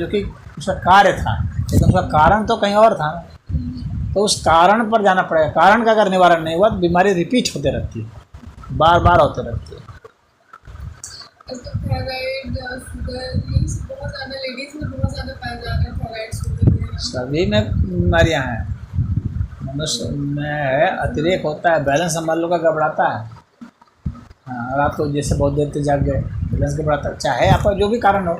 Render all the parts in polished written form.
जो कि उसका कार्य था, लेकिन उसका कारण तो कहीं और था। तो उस कारण पर जाना पड़ेगा। कारण का अगर निवारण नहीं हुआ तो बीमारी रिपीट होते रहती है, बार बार होते रहती है। तो थायराइड, शुगर, ये सब बहुत ज़्यादा लेडीज़ में बहुत ज़्यादा पाया जा रहा है, थायराइड, शुगर। सभी में बीमारियाँ हैं। मनुष्य में है, अतिरेक होता है, बैलेंस हम लोग का गड़बड़ाता है। हाँ, रात को जैसे बहुत देर तक जाग गए, बैलेंस गड़बड़ाता है। चाहे आपका जो भी कारण हो,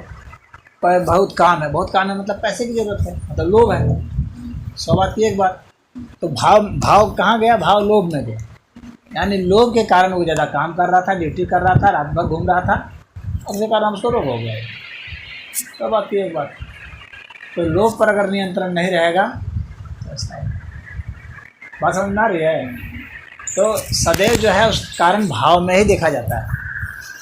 पर बहुत काम है, बहुत काम है मतलब पैसे की ज़रूरत है, मतलब लोभ है। 100 बात की एक बात। तो भाव भाव कहाँ गया? भाव लोभ में गया। यानी लोभ के कारण वो ज़्यादा काम कर रहा था, ड्यूटी कर रहा था, रात भर घूम रहा था, उसके कारण उसको रोग हो गया। तो बात की एक बात। तो लोभ पर अगर नियंत्रण नहीं रहेगा तो ऐसा है। बात समझ में आ रही है? तो सदैव जो है उस कारण भाव में ही देखा जाता है।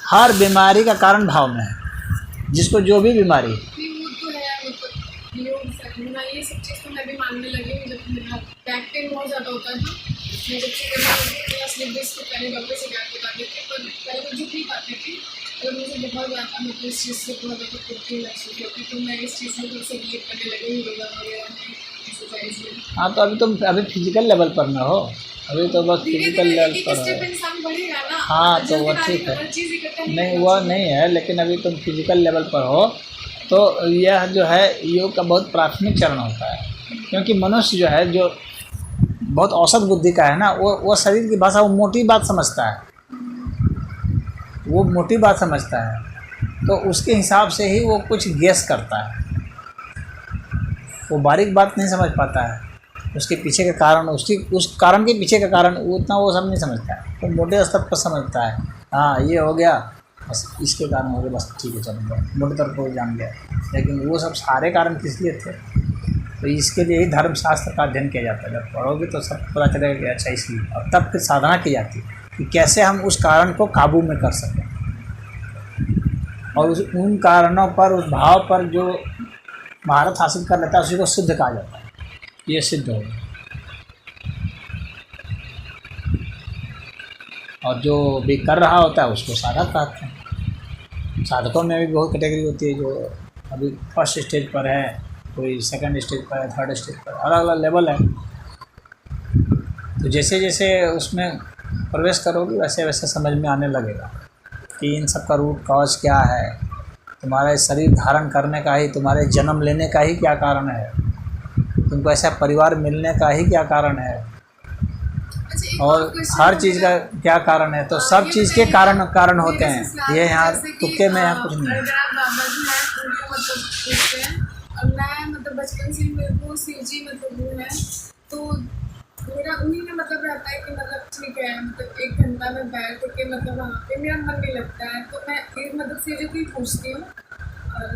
हर बीमारी का कारण भाव में है, जिसको जो भी बीमारी। नहीं, वो तो है, मतलब योग करना, ये सब चीज़ तो मैं भी मानने लगी हूँ। जब मेरा बैक पेन बहुत ज़्यादा होता था, मैं जब से करने लगी थोड़ा स्लिप डिस्क, तो पहले डॉक्टर से शिकायत बताती थी, पर पहले तो झुक नहीं पाती थी। और मुझे बहुत ज़्यादा मतलब इस चीज़ से बहुत ज़्यादा खुशी महसूस होती, तो मैं इस चीज़ में सबसे बिलीव करने लगी हूँ, योगा वगैरह में, एक्सरसाइज में। हाँ, तो अभी तुम अभी फिजिकल लेवल पर ना हो, अभी तो बस धीरे फिजिकल धीरे लेवल एक पर स्टेप हो। इंसान बढ़ेगा ना। हाँ, तो वो जल्दीबाजी ठीक में है। हर चीज़ इकट्ठा नहीं नहीं, करना वो चाहिए। नहीं है, लेकिन अभी तुम फिजिकल लेवल पर हो, तो यह जो है योग का बहुत प्राथमिक चरण होता है। क्योंकि मनुष्य जो है, जो बहुत औसत बुद्धि का है ना, वो शरीर की भाषा, वो मोटी बात समझता है, वो मोटी बात समझता है। तो उसके हिसाब से ही वो कुछ गेस करता है, वो बारीक बात नहीं समझ पाता है। उसके पीछे का कारण, उसकी उस कारण के पीछे का कारण उतना वो सब नहीं समझता है। तो मोटे स्तर पर समझता है, हाँ ये हो गया, बस इसके कारण हो गया, बस ठीक है चल गया, मोटे तौर पर वो जान गया। लेकिन वो सब सारे कारण किस लिए थे? तो इसके लिए ही धर्मशास्त्र का अध्ययन किया जाता है। जब पढ़ोगे तो सब पता चलेगा कि अच्छा इसलिए। और तब फिर साधना की जाती है कि कैसे हम उस कारण को काबू में कर सकें, और उन कारणों पर, उस भाव पर जो महारत हासिल कर लेता है उसी को सिद्ध कहा जाता है। ये सिद्ध हो गया। और जो भी कर रहा होता है उसको साधक कहते हैं। साधकों में भी बहुत कैटेगरी होती है, जो अभी फर्स्ट स्टेज पर है, कोई सेकंड स्टेज पर है, थर्ड स्टेज पर, अलग अलग लेवल है। तो जैसे जैसे उसमें प्रवेश करोगे वैसे वैसे समझ में आने लगेगा कि इन सब का रूट कॉज क्या है, तुम्हारे शरीर धारण करने का ही, तुम्हारे जन्म लेने का ही क्या कारण है, तुमको ऐसा परिवार मिलने का ही क्या कारण है, अच्छा, एक और क्वेश्चन हर था चीज़ मेरा। का क्या कारण है। तो सब ये चीज़ के बताइए, कारण होते मेरे हैं। ससुराल ये में यहाँ जैसे कि तुक्के में यहाँ कुछ नहीं है। अगर आप बाबा जी हैं उनको मतलब पूछते हैं, और मैं मतलब बचपन से ही मेरे को शिव जी मतलब वो है, तो मेरा उन्हीं में मतलब रहता है कि मतलब ठीक है, मतलब 1 घंटा में बैठ के मतलब वहाँ पे मेरा मन नहीं लगता है, तो मैं फिर मतलब शिव जी को ही पूछती हूँ। और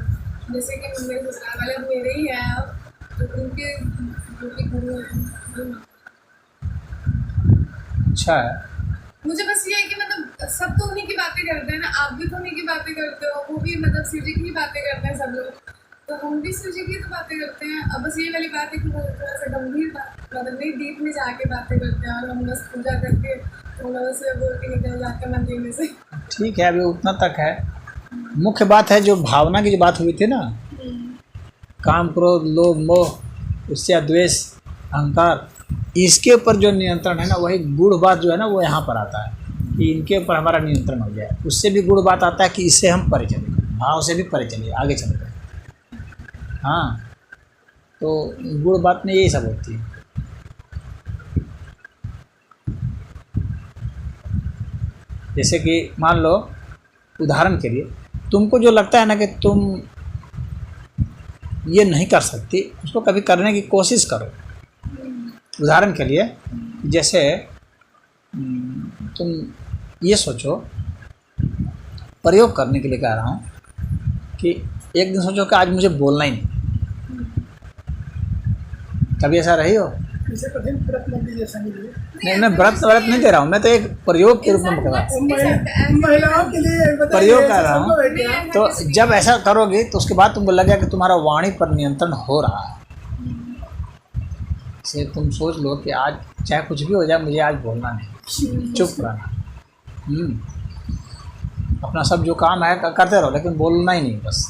जैसे कि मेरे ससुराल वाले मेरे ही हैं अब, तो उनके जो कि गुरु हैं। अच्छा है। मुझे बस ये है कि मतलब सब तो उन्हीं की बातें करते हैं ना, आप भी तो उन्हीं की बातें करते हो, वो भी मतलब शिव जी की ही बातें करते हैं सब लोग, तो हम भी शिव जी की तो बातें करते हैं। अब बस ये वाली बात है कि वो थोड़ा सा गंभीर बात, मतलब नहीं डीप में जाके बातें करते हैं, और हम बस पूजा करके उन लोगों से बोल के निकल जाते हैं मंदिर में से। ठीक है, अभी उतना तक है। मुख्य बात है जो भावना की जो बात हुई थी ना, काम क्रोध लोभ मोह, ईर्ष्या द्वेष अहंकार, इसके ऊपर जो नियंत्रण है ना, वही गूढ़ बात जो है ना, वो यहाँ पर आता है कि इनके ऊपर हमारा नियंत्रण हो जाए। उससे भी गूढ़ बात आता है कि इससे हम परे चले, भाव से भी परे चलिए, आगे चले गए। हाँ, तो गूढ़ बात में यही सब होती है। जैसे कि मान लो, उदाहरण के लिए, तुमको जो लगता है ना कि तुम ये नहीं कर सकती, उसको कभी करने की कोशिश करो। उदाहरण के लिए, जैसे तुम ये सोचो, प्रयोग करने के लिए कह रहा हूँ, कि एक दिन सोचो कि आज मुझे बोलना ही नहीं। कभी ऐसा रही हो? इसे कठिन व्रत लग गई जैसा नहीं है। नहीं, मैं व्रत नहीं दे रहा हूँ, मैं तो एक प्रयोग के रूप में बता रहा हूँ, महिलाओं के लिए बताइए, प्रयोग कर रहा संभव है हूँ। क्या? तो जब ऐसा करोगे तो उसके बाद तुमको लगेगा कि तुम्हारा वाणी पर नियंत्रण हो रहा है। से तुम सोच लो कि आज चाहे कुछ भी हो जाए, मुझे आज बोलना नहीं, चुप रहना। अपना सब जो काम है करते रहो, लेकिन बोलना ही नहीं बस।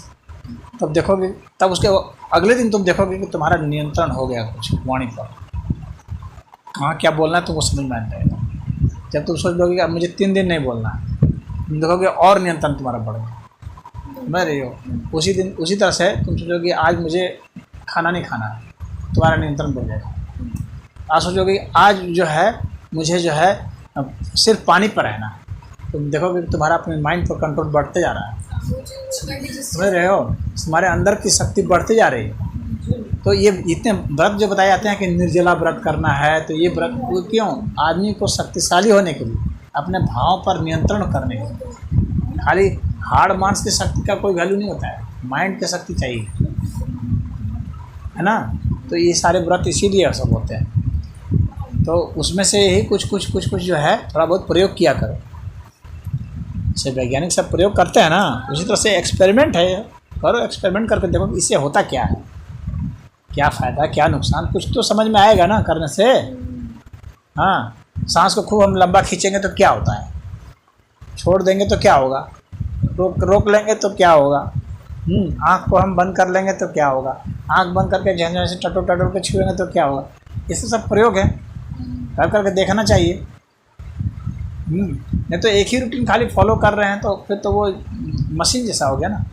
तब देखोगे, तब उसके अगले दिन तुम देखोगे कि तुम्हारा नियंत्रण हो गया कुछ वाणी पर। हाँ, क्या बोलना है तुमको समझ में आ जाएगा। जब तुम सोच लोगे कि अब मुझे 3 दिन नहीं बोलना है, तुम देखोगे और नियंत्रण तुम्हारा बढ़ गया। समझ रही हो? उसी दिन उसी तरह से तुम सोचोगे आज मुझे खाना नहीं खाना है, तुम्हारा नियंत्रण बढ़ जाएगा। आज सोचोगे आज जो है मुझे जो है सिर्फ पानी पर रहना है, तुम देखोगे तुम्हारा अपने माइंड पर कंट्रोल बढ़ते जा रहा है। समझ रहे हो? तुम्हारे अंदर की शक्ति बढ़ती जा रही है। तो ये इतने व्रत जो बताए जाते हैं कि निर्जला व्रत करना है, तो ये व्रत क्यों? आदमी को शक्तिशाली होने के लिए, अपने भाव पर नियंत्रण करने के लिए। खाली हाड़ मांस की शक्ति का कोई वैल्यू नहीं होता है, माइंड की शक्ति चाहिए, है ना? तो ये सारे व्रत इसीलिए सब होते हैं। तो उसमें से ही कुछ जो है थोड़ा बहुत प्रयोग किया करो। जैसे वैज्ञानिक सब प्रयोग करते हैं ना, उसी तरह से एक्सपेरिमेंट है, करो एक्सपेरिमेंट करके देखो इससे होता क्या है, क्या फ़ायदा क्या नुकसान, कुछ तो समझ में आएगा ना करने से। हाँ, सांस को खूब हम लंबा खींचेंगे तो क्या होता है, छोड़ देंगे तो क्या होगा, रोक लेंगे तो क्या होगा, आँख को हम बंद कर लेंगे तो क्या होगा, आँख बंद करके झंझन से टटोल के छुएंगे तो क्या होगा। ये सब प्रयोग है, कर करके देखना चाहिए। नहीं तो एक ही रूटीन खाली फॉलो कर रहे हैं तो फिर तो वो मशीन जैसा हो गया ना।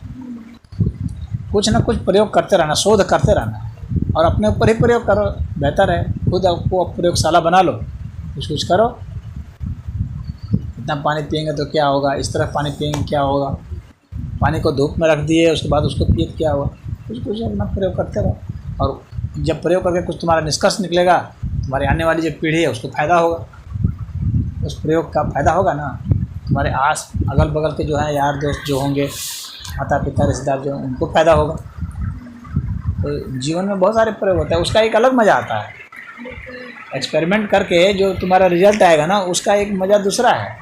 कुछ ना कुछ प्रयोग करते रहना, शोध करते रहना, और अपने ऊपर ही प्रयोग करो, बेहतर है। खुद आपको प्रयोगशाला बना लो, कुछ करो। इतना पानी पिएंगे तो क्या होगा, इस तरह पानी पिएंगे क्या होगा, पानी को धूप में रख दिए उसके बाद उसको पिए क्या होगा, कुछ अपना प्रयोग करते रहो। और जब प्रयोग करके कुछ तुम्हारा निष्कर्ष निकलेगा, तुम्हारी आने वाली जो पीढ़ी है उसको फ़ायदा होगा, उस प्रयोग का फ़ायदा होगा ना। तुम्हारे आस अगल बगल के जो हैं यार दोस्त जो होंगे, माता पिता रिश्तेदार जो हैं, उनको फ़ायदा होगा। तो जीवन में बहुत सारे प्रयोग होते हैं, उसका एक अलग मज़ा आता है। एक्सपेरिमेंट करके जो तुम्हारा रिजल्ट आएगा ना, उसका एक मज़ा दूसरा है।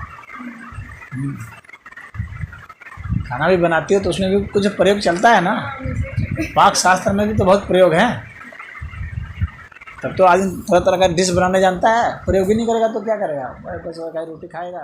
खाना भी बनाती हो तो उसमें भी कुछ प्रयोग चलता है ना, पाक शास्त्र में भी तो बहुत प्रयोग हैं। तब तो आदमी तरह तरह का डिश बनाने जानता है, प्रयोग भी नहीं करेगा तो क्या करेगा, बस रोटी खाएगा।